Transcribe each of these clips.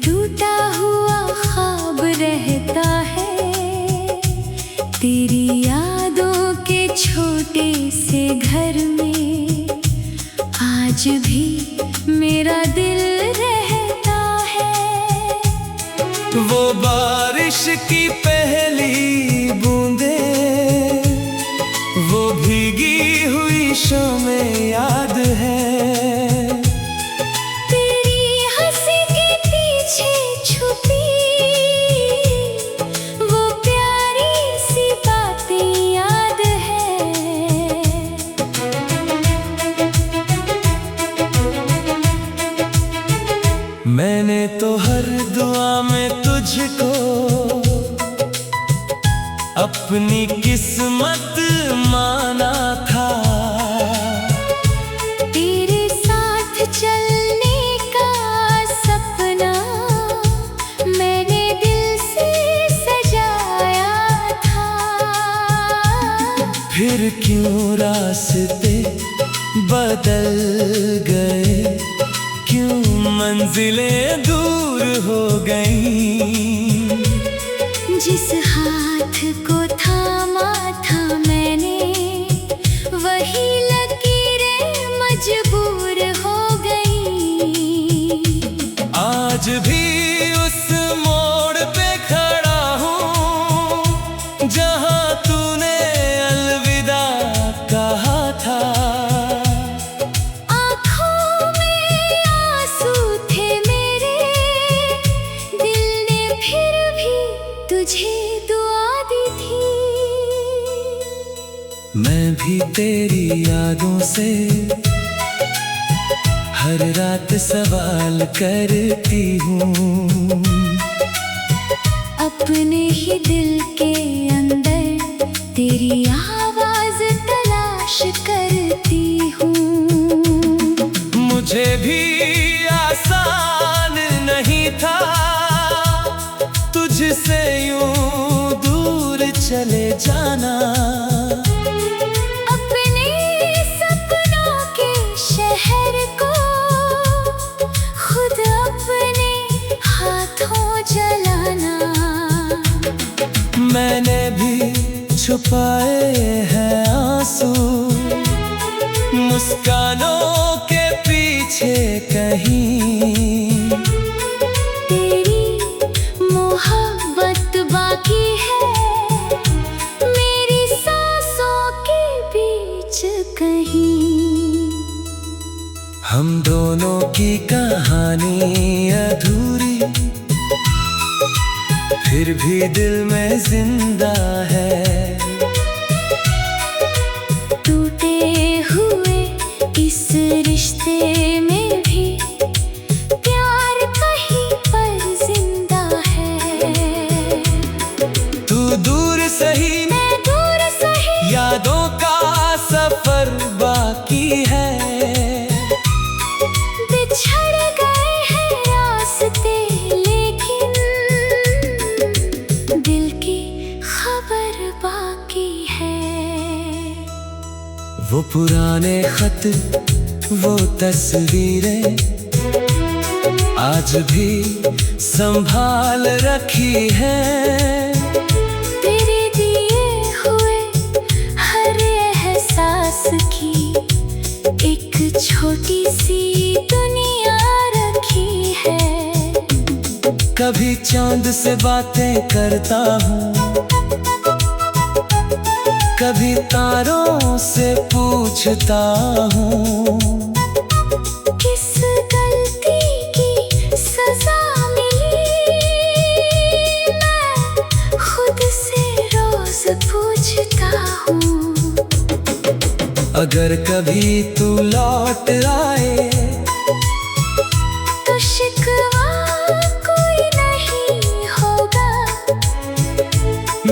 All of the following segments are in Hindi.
टूटा हुआ ख्वाब रहता है, तेरी यादों के छोटे से घर में आज भी मेरा दिल रहता है। वो बारिश की पहली बूंदें, वो भीगी हुई शामें याद है। मैंने तो हर दुआ में तुझको अपनी किस्मत माना था। तेरे साथ चलने का सपना मैंने दिल से सजाया था। फिर क्यों रास्ते बदल गए, क्यों मंजिलें दूर हो गईं। जिस हाथ को थामा था मैंने, वही लकीरें मजबूर हो गईं। आज भी उस मोड़ पे खड़ा हूँ जहाँ तूने अलविदा कहा था। तुझे दुआ दी थी। मैं भी तेरी यादों से हर रात सवाल करती हूँ। अपने ही दिल के अंदर तेरी आवाज तलाश करती हूँ। मुझे भी आसान नहीं था तुझसे यूं दूर चले जाना। अपने सपनों के शहर को खुद अपने हाथों जलाना। मैंने भी छुपाए हैं आंसू मुस्कानों के पीछे कहीं। मोहब्बत बाकी है मेरी सांसों के बीच कहीं। हम दोनों की कहानी अधूरी, फिर भी दिल में जिंदा है। टूटे हुए इस रिश्ते में भी प्यार कहीं पर जिंदा है। तू दूर सही मैं दूर सही, यादों का सफर बाकी है। बिछड़ गए हैं रास्ते लेकिन दिल की खबर बाकी है। वो पुराने खत, वो तस्वीरें आज भी संभाल रखी है। तेरे दिए हुए हर एहसास की एक छोटी सी दुनिया रखी है। कभी चांद से बातें करता हूँ, कभी तारों से पूछता हूँ। किस गलती की सजा मिली, मैं खुद से रोज पूछता हूँ। अगर कभी तू लौट आए तो शिकवा कोई नहीं होगा।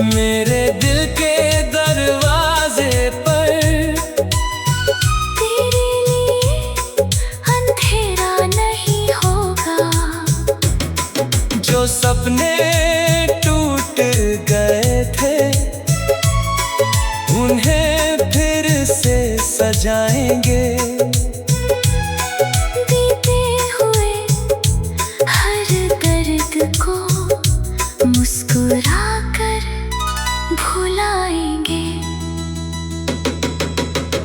मेरे दिल के दरवाजे पर तेरे लिए अंधेरा नहीं होगा। जो सपने टूट गए थे उन्हें फिर से सजाएंगे। बीते हुए हर मुस्कुरा कर भुलाएंगे।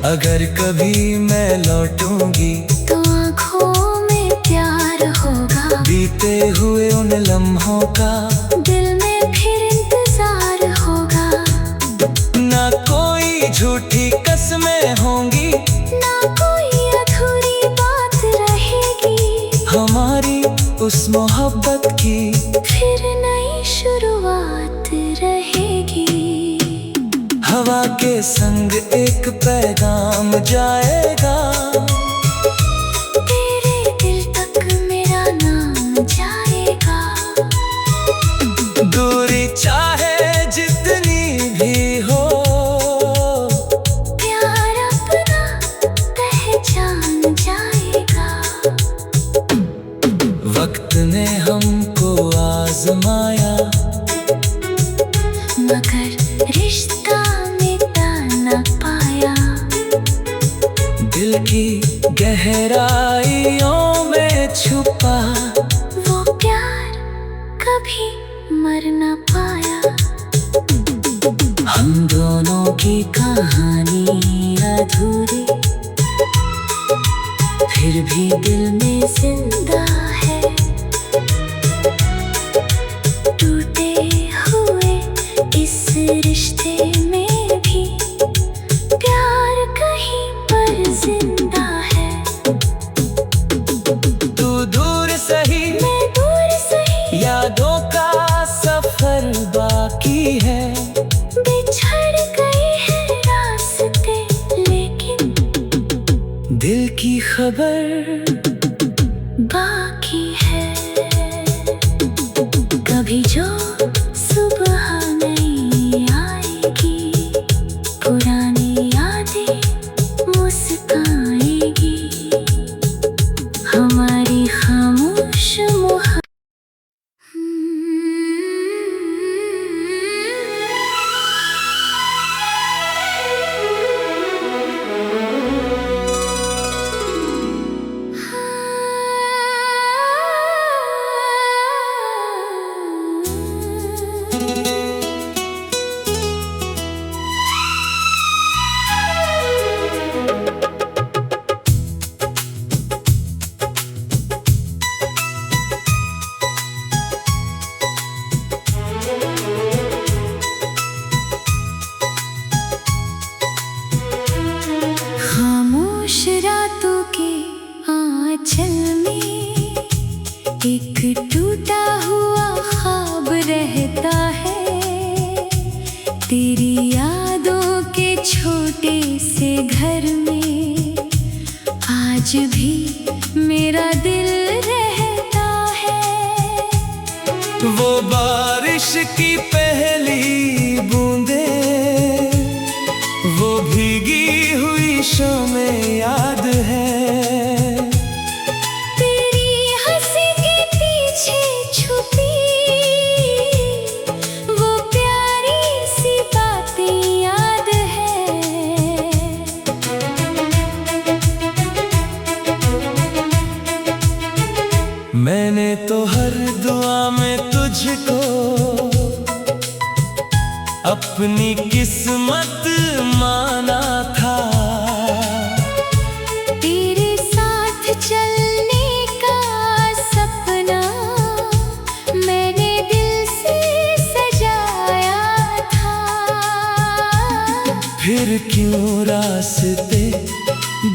अगर कभी मैं लौटूंगी तो आँखों में प्यार होगा, बीते हुए उन लम्हों का दिल में फिर इंतजार होगा। ना कोई झूठी कसमें होंगी, ना कोई अधूरी बात रहेगी। हमारी उस मोहब्बत की फिर नई शुरुआत रहेगी। हवा के संग एक पैगाम जाएगा, तेरे दिल तक मेरा नाम जाएगा। दूरी चाहे जितनी भी हो, प्यार अपना पहचान जाएगा। वक्त ने हमको आजमाया, मगर रिश्ता मिटा न पाया। दिल की गहराइयों में छुपा वो प्यार कभी मर न पाया। हम दोनों की कहानी अधूरी, फिर भी दिल में जिंदा है। टूटे हुए इस रिश्ते में भी प्यार कहीं पर जिंदा है। तू दूर सही मैं दूर सही, यादों का सफर बाकी है। बिछड़ गए हैं रास्ते, लेकिन दिल की खबर बाकी है। कभी जो सुबह नहीं आएगी, पुरानी यादें मुस्काएगी। हमारी खामोश मोहब्बत। खामोश रातों के आंचल में एक टूटा हुआ ख्वाब रहता है। तेरी यादों के छोटे से घर में आज भी मेरा दिल रहता है। वो बारिश की पहली बूंदें, वो भीगी हुई शामें याद है। तेरी हंसी के पीछे छुपी वो प्यारी सी बातें याद है। मैंने तो हर दुआ में तुझको अपनी किस्मत माना था। तेरे साथ चलने का सपना मैंने दिल से सजाया था। फिर क्यों रास्ते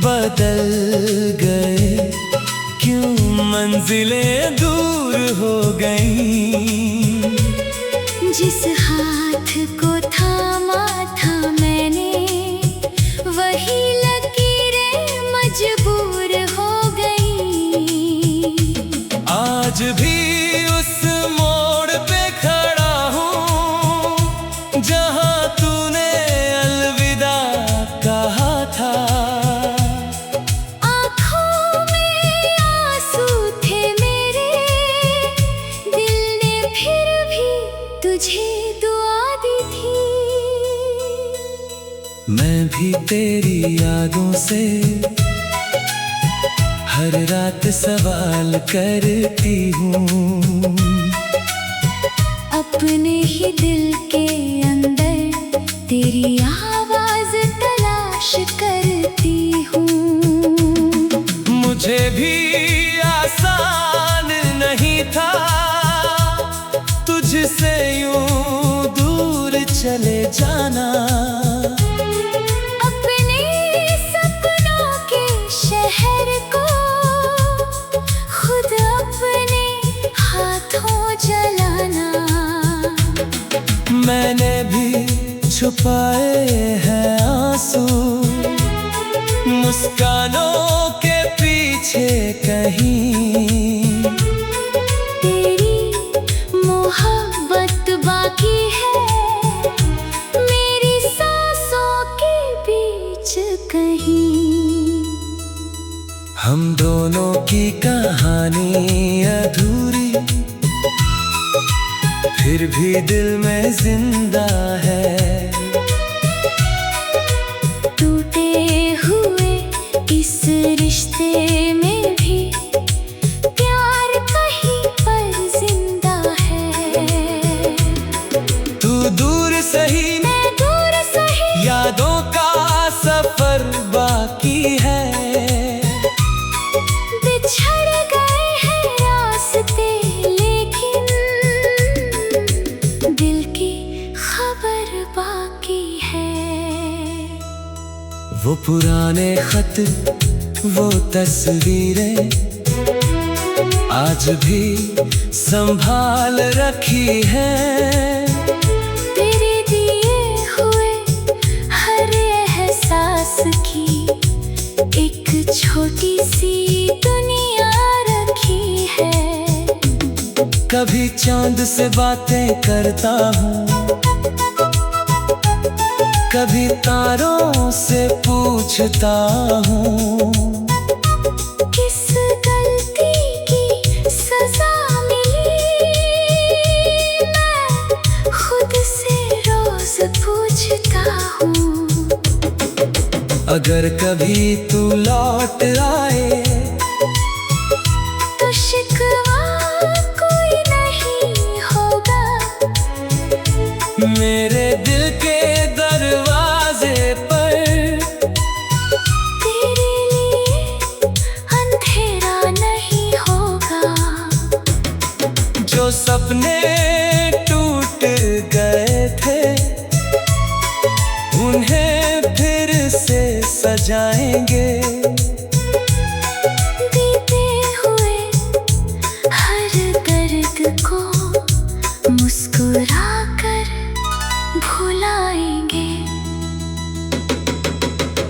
बदल गए, क्यों मंजिलें दूर हो गईं। जिस हाथ को थामा था मैंने, वही लकीरें मजबूर हो गई। आज भी उस मोड़ पे खड़ा हूँ जहाँ तूने अलविदा कहा था। आँखों में आंसू थे मेरे, दिल ने फिर भी तुझे दुआ दी थी। मैं भी तेरी यादों से हर रात सवाल करती हूँ। अपने ही दिल के अंदर तेरी आवाज तलाश करती हूँ। मुझे भी आसान नहीं था तुझसे यूं दूर चले जाना। अपने सपनों के शहर को खुद अपने हाथों जलाना। मैंने भी छुपाए हैं आंसू मुस्कानों के पीछे कहीं। तेरी मोहब्बत बाकी है मेरी सांसों के बीच कहीं। हम दोनों की कहानी अधूरी फिर भी दिल में जिंदा है। टूटे हुए इस रिश्ते में भी प्यार कहीं पर जिंदा है। तू दूर सही मैं दूर सही यादों का सफर बाकी है। बिछड़ गए हैं रास्ते लेकिन दिल की खबर बाकी है। वो पुराने खत वो तस्वीरें आज भी संभाल रखी है। तेरे दिए हुए हर एहसास की एक छोटी सी दुनिया रखी है। कभी चांद से बातें करता हूँ, कभी तारों से पूछता हूँ। किस गलती की सजा मिली मैं खुद से रोज पूछता हूँ। अगर कभी तू लौट आए तो शिकवा कोई नहीं होगा। मेरे दिल के दरवाजे पर तेरे लिए अंधेरा नहीं होगा। जो सपने टूट गए थे उन्हें फिर से सजाएंगे। बीते हुए हर दर्द को मुस्कुरा कर भुलाएंगे।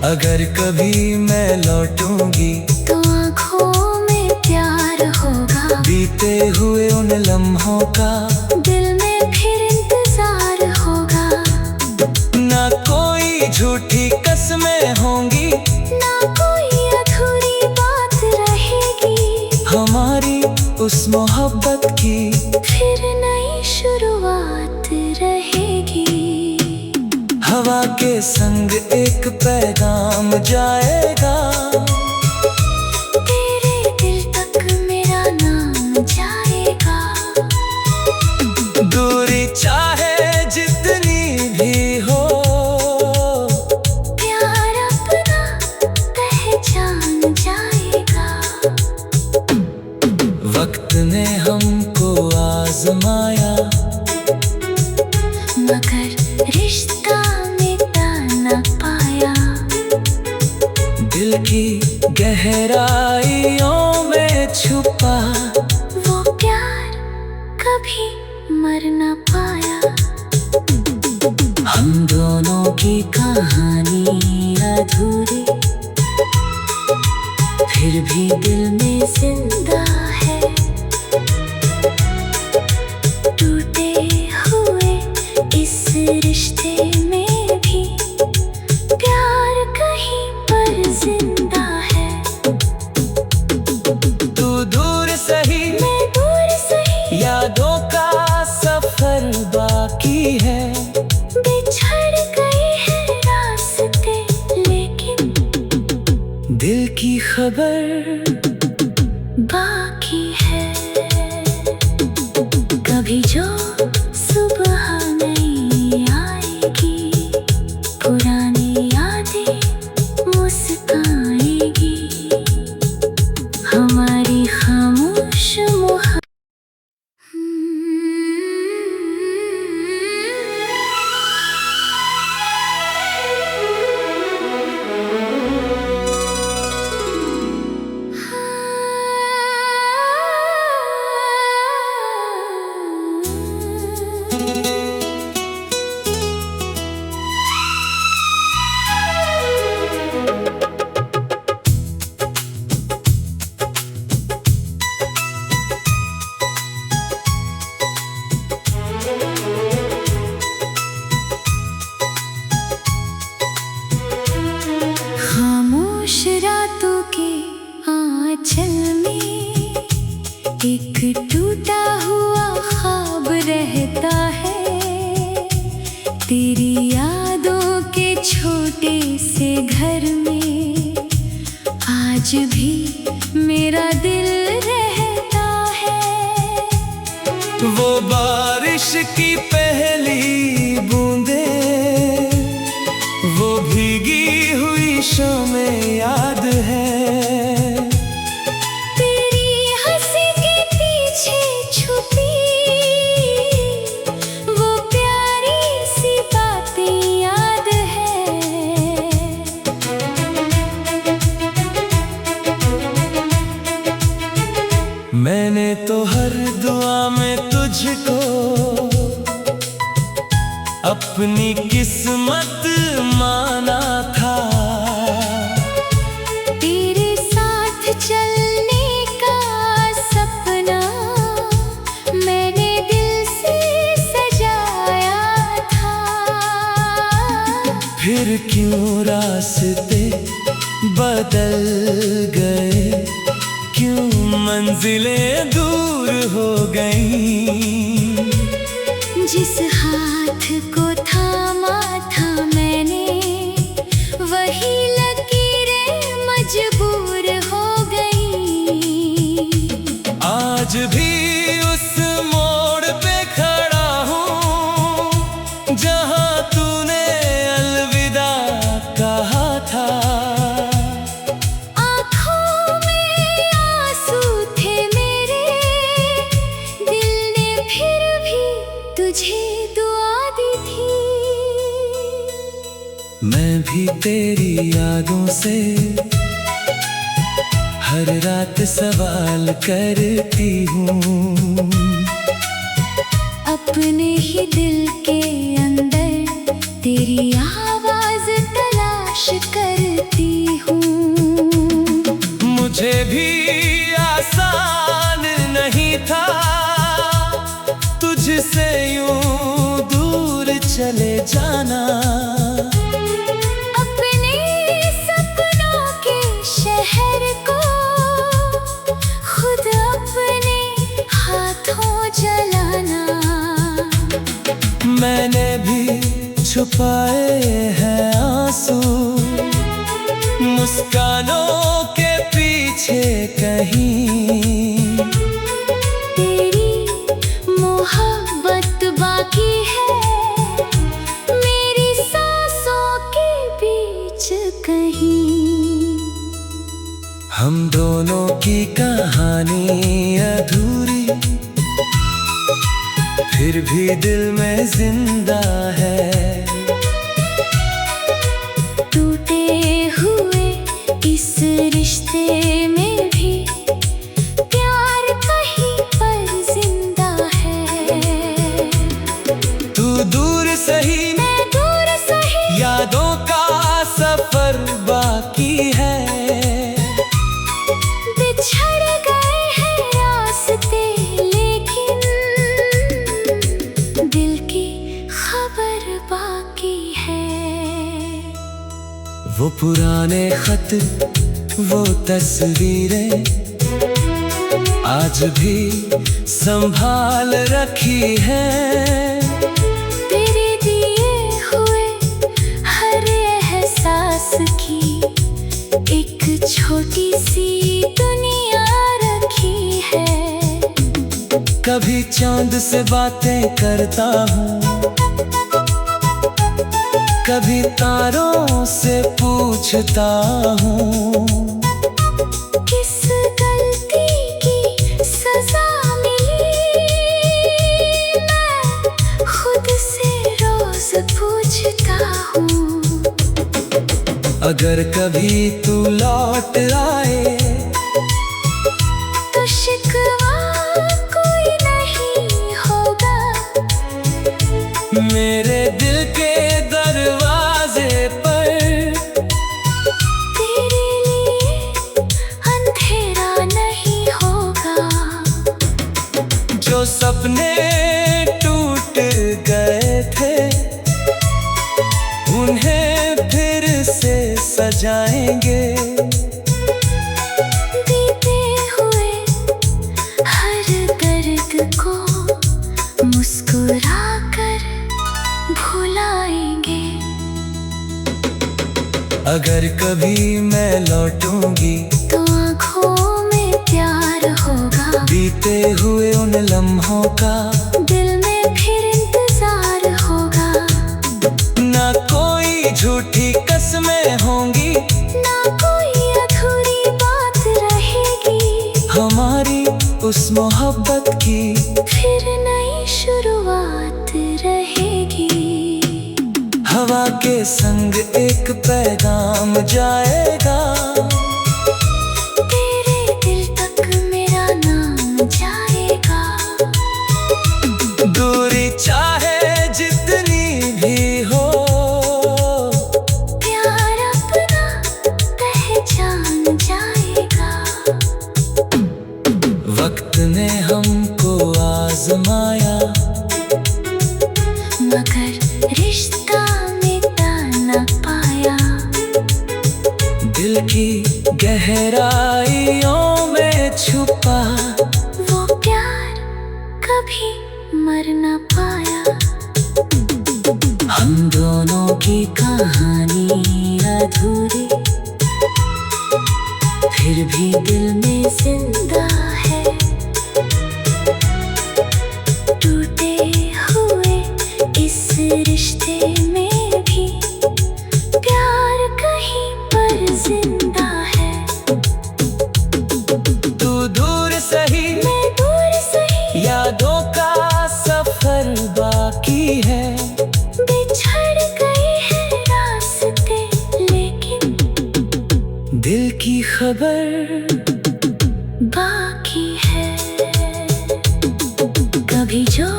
अगर कभी मैं लौटूंगी तो आँखों में प्यार होगा। बीते हुए उन लम्हों का दिल में फिर इंतजार होगा। ना कोई झूठी कसमें होंगी, ना कोई अधूरी बात रहेगी। हमारी उस मोहब्बत की फिर नई शुरुआत रहेगी। हवा के संग एक पैगाम जाएगा। तेरे दिल तक मेरा नाम जाएगा। दूरी चाहे जितनी भी हो प्यार अपना पहचान जाएगा। वक्त ने हमको आजमाया मगर रिश्ता मिटा न पाया। दिल की गहराइयों में छुपा वो प्यार कभी मर न पाया। हम दोनों की कहानी अधूरी फिर भी दिल में जिंदा है। टूटे हुए इस रिश्ते में भी प्यार कहीं पर जिंदा है। तू दूर सही मैं दूर सही यादों का सफर बाकी है। बिछड़ गए हैं रास्ते लेकिन दिल की खबर बाकी है। कभी जो सुबह भी मेरा दिल रहता है। वो बारिश की पहली बूंदे, वो भीगी हुई शामें याद है। तेरी हंसी के पीछे छुपी वो प्यारी सी बातें याद है। मैंने तो हर दुआ में तुझको अपनी किस्मत माना था। तेरे साथ चलने का सपना मैंने दिल से सजाया था। फिर क्यों रास्ते बदल गए, क्यों मंजिलें दूर हो गईं। जिस हाथ को थामा था मैंने, वही लकीरें मजबूर हो गई। आज भी उस मोड़ पे खड़ा हूँ जहाँ तूने अलविदा कहा था। आँखों में आंसू थे मेरे, दिल ने फिर भी तुझे दुआ दी थी। मैं भी तेरी यादों से हर रात सवाल करती हूँ। अपने ही दिल के अंदर तेरी आवाज तलाश करती हूँ। मुझे भी आसान नहीं था तुझसे यूं दूर चले जाना। अपने सपनों के शहर को खुद अपने हाथों जलाना। मैंने भी छुपाए हैं आंसू मुस्कानों के पीछे कहीं। तेरी मोहब्बत बाकी है मेरी सांसों के बीच कहीं। हम दोनों की कहानी अधूरी फिर भी दिल में जिंदा है। टूटे हुए इस रिश्ते में भी प्यार कहीं पर जिंदा है। तू दूर सही मैं दूर सही, यादों का सफर बाकी है। बिछड़ गए हैं रास्ते लेकिन दिल की खबर बाकी है। वो पुराने खत, वो तस्वीरें आज भी संभाल रखी है। तेरे दिए हुए हर एहसास की एक छोटी सी दुनिया रखी है। कभी चांद से बातें करता हूँ, कभी तारों से पूछता हूँ। किस गलती की सजा मिली, मैं खुद से रोज पूछता हूँ। अगर कभी तू लौट आए तो शिकवा कोई नहीं होगा। मेरे दिल के दरवाजे पर तेरे लिए अंधेरा नहीं होगा। जो सपने टूट गए थे उन्हें फिर से सजाएंगे। बीते हुए हर दर्द को मुस्कुरा कर भुलाएंगे। अगर कभी मैं लौटूंगी तो आँखों में प्यार होगा, बीते हुए उन लम्हों का दिल में फिर इंतजार होगा। ना कोई झूठी कसमें होंगी, ना कोई अधूरी बात रहेगी, हमारी उस मोहब्बत की फिर नई शुरुआत रहेगी। हवा के संग एक पैगाम जाएगा, तेरे दिल तक मेरा नाम जाएगा। दूरी चाहे जितनी भी हो, प्यार अपना पहचान जाएगा। वक्त ने हमको आजमाया, मगर रिश्ता मिटा न पाया। दिल की गहराइयों में छुपा वो प्यार कभी मर न पाया। हम दोनों की कहानी अधूरी, फिर भी दिल में जिंदा है। टूटे हुए इस रिश्ते में भी प्यार कहीं पर जिंदा है। तू दूर सही, मैं दूर सही, यादों का सफर बाकी है। बिछड़ गए हैं रास्ते, लेकिन दिल की खबर बाकी है। कभी जो